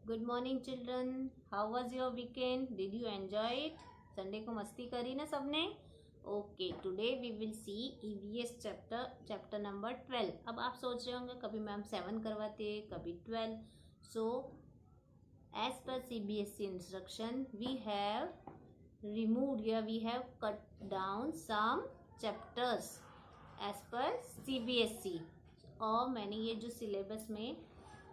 Good morning children, how was your weekend? Did you enjoy it? Sunday को मस्ती करी ना सबने? Okay, today we will see EVS chapter number 12। अब आप सोच रहे होंगे कभी मैम 7 करवाते हैं, कभी 12। सो एज पर CBSE instruction we have removed, या we have cut down some chapters as per CBSE। और मैंने ये जो सिलेबस में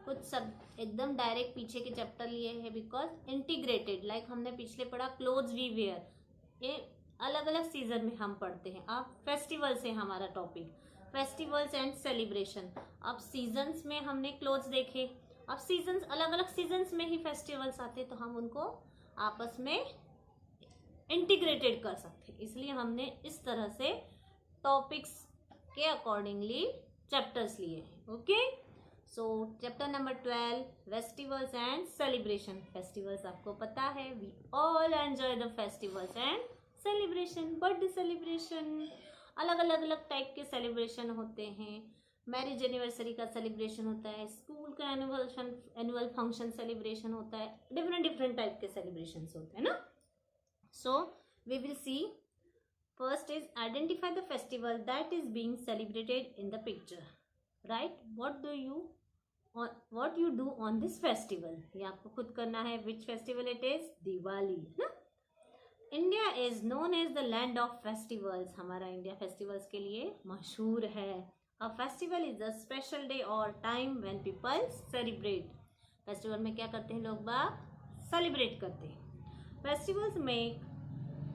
कुछ सब एकदम डायरेक्ट पीछे के चैप्टर लिए हैं, बिकॉज इंटीग्रेटेड, लाइक हमने पिछले पढ़ा क्लोथ्स वी वेयर, ये अलग अलग सीजन में हम पढ़ते हैं। अब फेस्टिवल से हमारा टॉपिक फेस्टिवल्स एंड सेलिब्रेशन। अब सीजन्स में हमने क्लोथ्स देखे, अब सीजन्स अलग अलग सीजन्स में ही फेस्टिवल्स आते, तो हम उनको आपस में इंटीग्रेटेड कर सकते, इसलिए हमने इस तरह से टॉपिक्स के अकॉर्डिंगली चैप्टर्स लिए हैं। Okay, so chapter number 12 festivals and celebration. Festivals आपको पता है, we all enjoy the festivals and celebration. Birthday celebration, अलग अलग टाइप के सेलिब्रेशन होते हैं। मैरिज एनिवर्सरी का सेलिब्रेशन होता है, स्कूल का एनुअल फंक्शन सेलिब्रेशन होता है, डिफरेंट टाइप के सेलिब्रेशन होते हैं ना। So we will see, first is identify the festival that is being celebrated in the picture, right? What you do on this festival, ये आपको खुद करना है। which festival it is? Diwali ना। India is known as the land of festivals, हमारा India festivals के लिए मशहूर है। A festival is a special day or time when people celebrate। Festival में क्या करते हैं लोग बाग? सेलिब्रेट करते हैं। Festivals make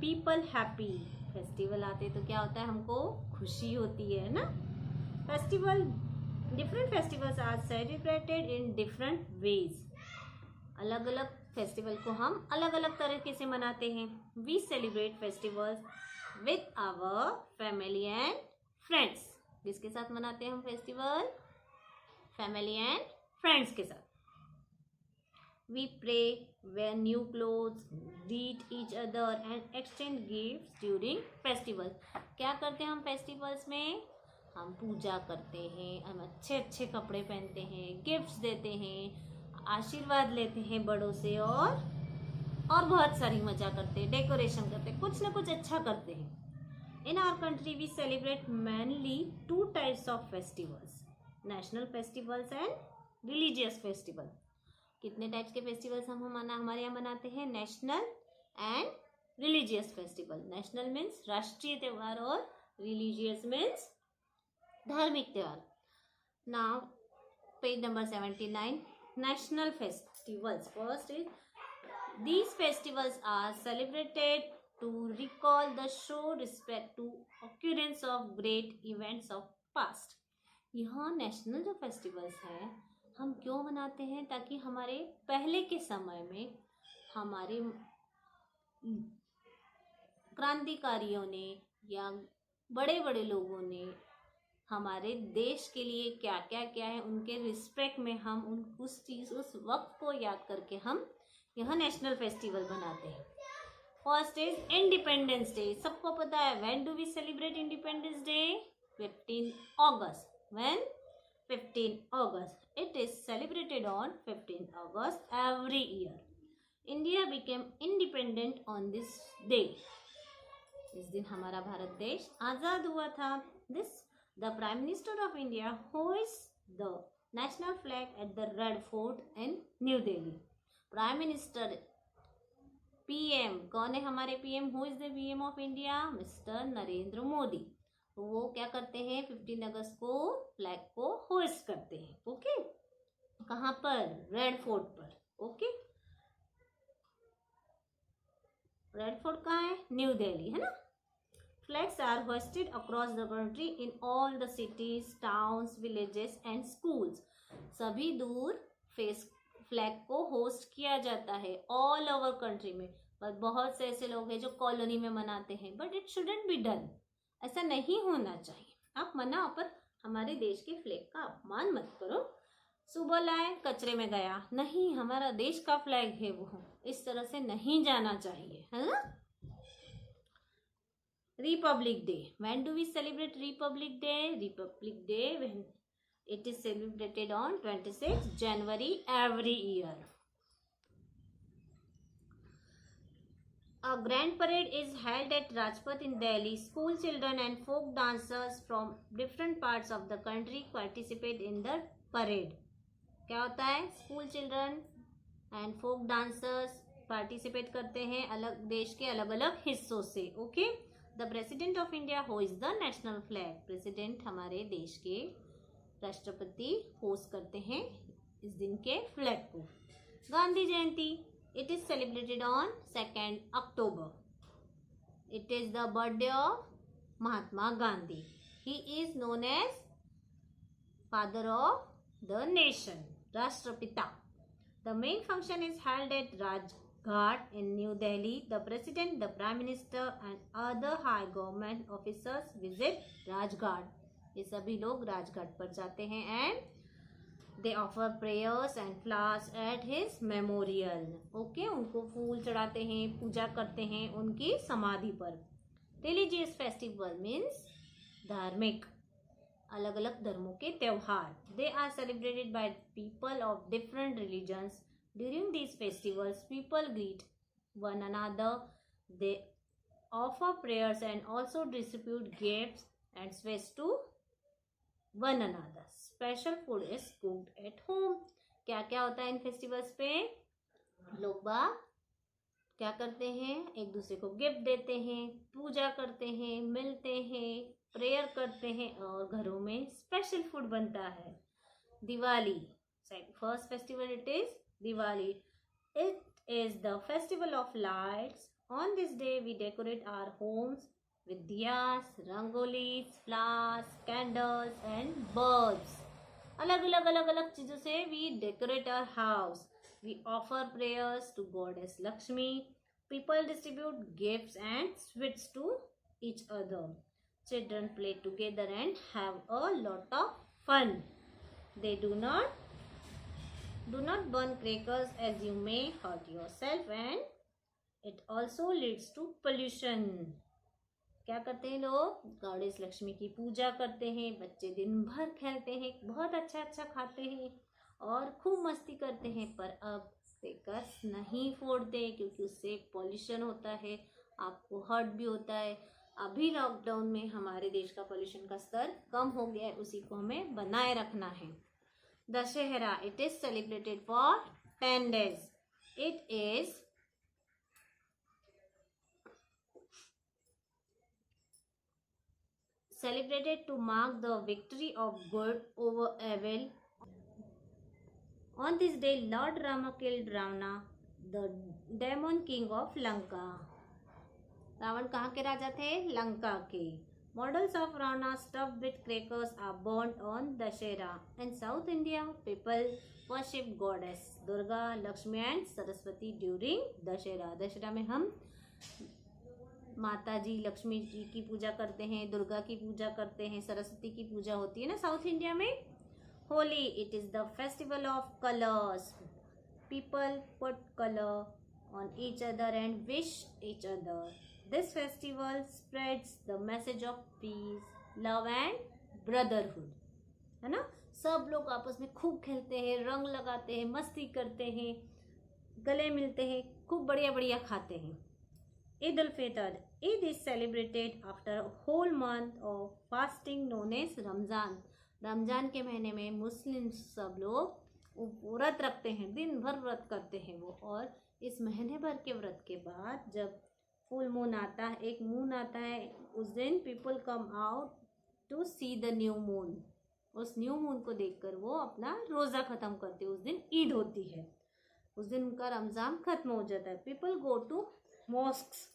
people happy, festival आते तो क्या होता है, हमको खुशी होती है ना। Festival, different festivals are celebrated in different ways, अलग अलग फेस्टिवल को हम अलग अलग तरीके से मनाते हैं। We celebrate festivals with our family and friends. किसके साथ मनाते हैं हम फेस्टिवल? फैमिली एंड फ्रेंड्स के साथ। We pray, wear new clothes, greet each other and exchange gifts during festivals। क्या करते हैं हम फेस्टिवल्स में? हम पूजा करते हैं, हम अच्छे अच्छे कपड़े पहनते हैं, गिफ्ट्स देते हैं, आशीर्वाद लेते हैं बड़ों से, और बहुत सारी मजा करते हैं, डेकोरेशन करते हैं, कुछ ना कुछ अच्छा करते हैं। In our country we celebrate mainly 2 types of festivals, national festivals and religious festival. कितने टाइप्स के फेस्टिवल्स हम हमारे यहाँ मनाते हैं? National and religious festival. National means राष्ट्रीय त्यौहार और रिलीजियस मीन्स धार्मिक त्यौहार। Now page number 79, national festivals. First is, these festivals are celebrated to recall the show respect to occurrence of great events of past. यहाँ national जो festivals हैं हम क्यों मनाते हैं? ताकि हमारे पहले के समय में हमारे क्रांतिकारियों ने या बड़े बड़े लोगों ने हमारे देश के लिए क्या क्या किया है, उनके रिस्पेक्ट में हम उस वक्त को याद करके हम यह नेशनल फेस्टिवल बनाते हैं। First is independence day. सबको पता है, when do we celebrate independence day? 15 अगस्त। When? 15 August. It is celebrated on 15 August every year. India became independent on this day. इस दिन हमारा भारत देश आजाद हुआ था। This, the Prime Minister of India hoists the national flag at the Red Fort in New Delhi. Prime Minister, PM कौन है हमारे PM? Who is the PM of India? Mr. Narendra Modi. तो वो क्या करते हैं? 15 अगस्त को फ्लैग को होइस्ट करते हैं। ओके, कहाँ पर? रेड फोर्ट पर। ओके, रेड फोर्ट कहाँ है? न्यू दिल्ली है ना। Flags are hosted across the country in all the cities, towns, villages and schools. सभी दूर फ्लैग को होस्ट किया जाता है ऑल ओवर कंट्री में। पर बहुत से ऐसे लोग हैं जो कॉलोनी में मनाते हैं, but it shouldn't be done. ऐसा नहीं होना चाहिए। आप मनाओ, पर हमारे देश के फ्लैग का अपमान मत करो। सुबह लाए, कचरे में गया, नहीं, हमारा देश का फ्लैग है वो, इस तरह से नहीं जाना चाहिए, है ना। Republic day. When do we celebrate republic day? Republic day when it is celebrated on 26 January every year। A grand parade is held at Rajpath in Delhi. School children and folk dancers from different parts of the country participate in the parade. क्या होता है? School children and folk dancers participate करते हैं अलग देश के अलग अलग हिस्सों से. Okay? The President of India hoists the national flag. President हमारे देश के राष्ट्रपति होस्ट करते हैं इस दिन के फ्लैग को. गांधी जयंती. It is celebrated on 2nd October. It is the birthday of Mahatma Gandhi. He is known as father of the nation, Rashtrapita. The main function is held at Rajghat in New Delhi. The President, the Prime Minister and other high government officers visit Rajghat. ये सभी लोग राजघाट पर जाते हैं and they offer prayers and flowers at his memorial. Okay, उनको फूल चढ़ाते हैं, पूजा करते हैं उनकी समाधि पर. Religious festival means धार्मिक, अलग अलग धर्मों के त्योहार. They are celebrated by people of different religions. During these festivals, people greet one another. They offer prayers and also distribute gifts and sweets to one another. Special food is cooked at home. क्या क्या होता है इन festivals पे? लोग बाग क्या करते हैं? एक दूसरे को गिफ्ट देते हैं, पूजा करते हैं, मिलते हैं, प्रेयर करते हैं और घरों में स्पेशल फूड बनता है. Diwali. First festival it is Diwali. It is the festival of lights. On this day we decorate our homes with diyas, rangolis, flowers, candles and bulbs. अलग अलग चीजों से we decorate our house. We offer prayers to goddess Lakshmi. People distribute gifts and sweets to each other. Children play together and have a lot of fun. They do not burn crackers as you may hurt yourself and it also leads to pollution. क्या करते हैं लोग? Goddess Lakshmi की पूजा करते हैं, बच्चे दिन भर खेलते हैं, बहुत अच्छा अच्छा खाते हैं और खूब मस्ती करते हैं. पर अब क्रेकर्स नहीं फोड़ते क्योंकि उससे पॉल्यूशन होता है, आपको हर्ट भी होता है. अभी लॉकडाउन में हमारे देश का पॉल्यूशन का स्तर कम हो गया है, उसी को हमें बनाए रखना है. Dussehra. It is celebrated for 10 days. It is celebrated to mark the victory of good over evil. On this day, Lord Rama killed Ravana, the demon king of Lanka. Ravana कहाँ के राजा थे? लंका के. Models of Ravana stuffed with crackers are burnt on Dashera. In South India, people worship goddess Durga, Lakshmi and Saraswati during Dashera. Dussehra में हम माता जी लक्ष्मी जी की पूजा करते हैं, दुर्गा की पूजा करते हैं, सरस्वती की पूजा होती है ना साउथ इंडिया में. Holi. It is the festival of colours. People put colour on each other and wish each other. This festival spreads the message of peace, love and brotherhood. है ना? सब लोग आपस में खूब खेलते हैं, रंग लगाते हैं, मस्ती करते हैं, गले मिलते हैं, खूब बढ़िया बढ़िया खाते हैं. Eid al-Fitr. Eid is celebrated after a whole month of fasting known as Ramzan. Ramzan के महीने में मुस्लिम सब लोग व्रत रखते हैं, दिन भर व्रत करते हैं वो. और इस महीने भर के व्रत के बाद जब फुल मून आता है, एक मून आता है, उस दिन people come out to see the new moon. उस न्यू मून को देखकर वो अपना रोज़ा ख़त्म करते हैं. उस दिन ईद होती है, उस दिन उनका रमज़ान ख़त्म हो जाता है. People go to mosques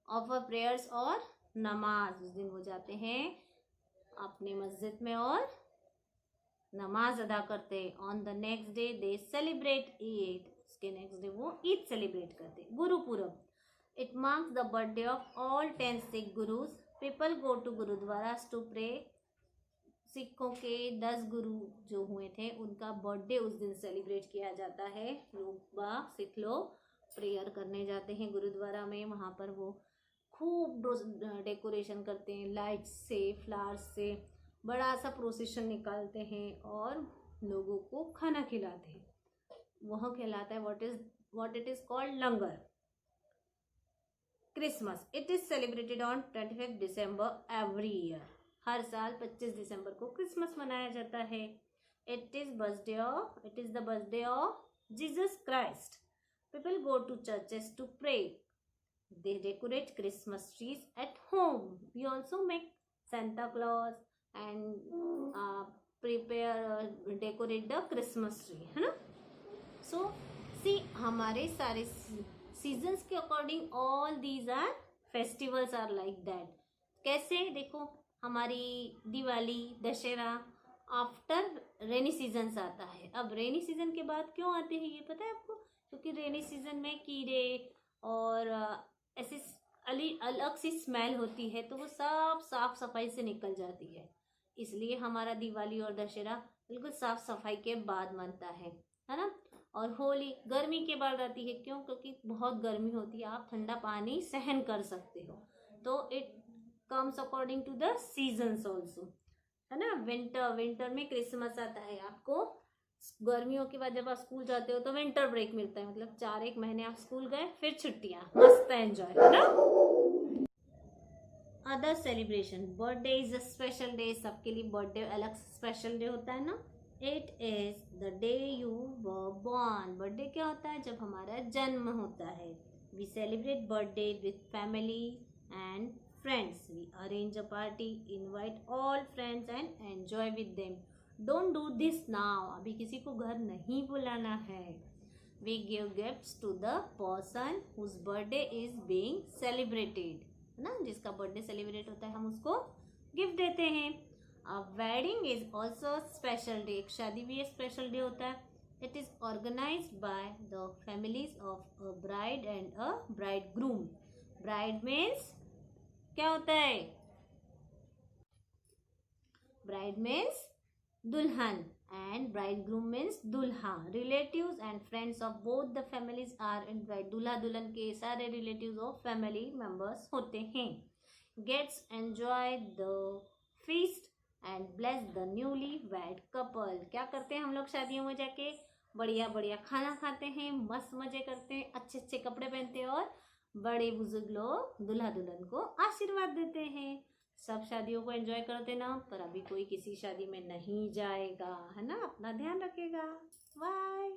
offer prayers और नमाज. उस दिन वो जाते हैं अपने मस्जिद में और नमाज अदा करते हैं. On the next day they celebrate Eid. उसके नेक्स्ट डे वो ईद सेलिब्रेट करते हैं. Gurpurab. It marks the birthday of all 10 Sikh gurus. People go to gurdwaras to pray. सिखों के 10 गुरु जो हुए थे उनका बर्थडे उस दिन सेलिब्रेट किया जाता है. लोग सिख लोग प्रेयर करने जाते हैं गुरुद्वारा में. वहाँ पर वो खूब डेकोरेशन करते हैं, लाइट्स से, फ्लावर्स से, बड़ा सा प्रोसेशन निकालते हैं और लोगों को खाना खिलाते हैं. वह खिलाता है what it is called langar. Christmas it is celebrated on 25 December every year. हर साल 25 दिसंबर को क्रिसमस मनाया जाता है। It is the birthday of Jesus Christ. People go to churches to pray. They decorate Christmas trees at home. We also make Santa Claus and decorate the Christmas tree, है ना? So see, हमारे सारे seasons के according all these are festivals are like that. कैसे? देखो, हमारी Diwali, Dussehra after rainy season आता है। अब रेनी सीजन के बाद क्यों आते हैं ये पता है आपको? क्योंकि रेनी सीजन में कीड़े और ऐसी अलग सी स्मेल होती है, तो वो सब साफ सफाई से निकल जाती है। इसलिए हमारा दिवाली और दशहरा बिल्कुल साफ सफाई के बाद मनता है ना? और होली गर्मी के बाद आती है। क्यों? क्योंकि बहुत गर्मी होती है, आप ठंडा पानी सहन कर सकते हो। तो it comes according to the seasons also, है ना? विंटर में क्रिसमस आता है। आपको गर्मियों के बाद जब आप स्कूल जाते हो तो विंटर ब्रेक मिलता है, मतलब 4 महीने आप स्कूल गए, फिर छुट्टियां, मस्त एंजॉय, है ना? Other celebration, birthday is a special day. सबके लिए बर्थडे अलग स्पेशल डे होता है ना? It is the day you were born. Birthday क्या होता है? जब हमारा जन्म होता है। We celebrate birthday with family and friends. We arrange a party, invite all friends and enjoy with them. Don't do this now. अभी किसी को घर नहीं बुलाना है। We give gifts to the person whose birthday is being celebrated, है ना? जिसका बर्थडे सेलिब्रेट होता है हम उसको गिफ्ट देते हैं। A wedding is also special day. एक शादी भी एक स्पेशल डे होता है। It is organised by the families of a bride and a bridegroom. Bride means क्या होता है? ब्राइड मीन्स दुल्हन and bridegroom means दूल्हा। relatives and friends of both the families are invited। दूल्हा दुल्हन के सारे relatives और family members होते हैं। Guests enjoy the feast and bless the newly wed couple। क्या करते हैं हम लोग शादियों में जाके? बढ़िया बढ़िया खाना खाते हैं, मस्त मजे करते हैं, अच्छे अच्छे कपड़े पहनते हैं और बड़े बुजुर्ग लोग दूल्हा दुल्हन को आशीर्वाद देते हैं। सब शादियों को एंजॉय करते ना, पर अभी कोई किसी शादी में नहीं जाएगा, है ना? अपना ध्यान रखेगा। बाय।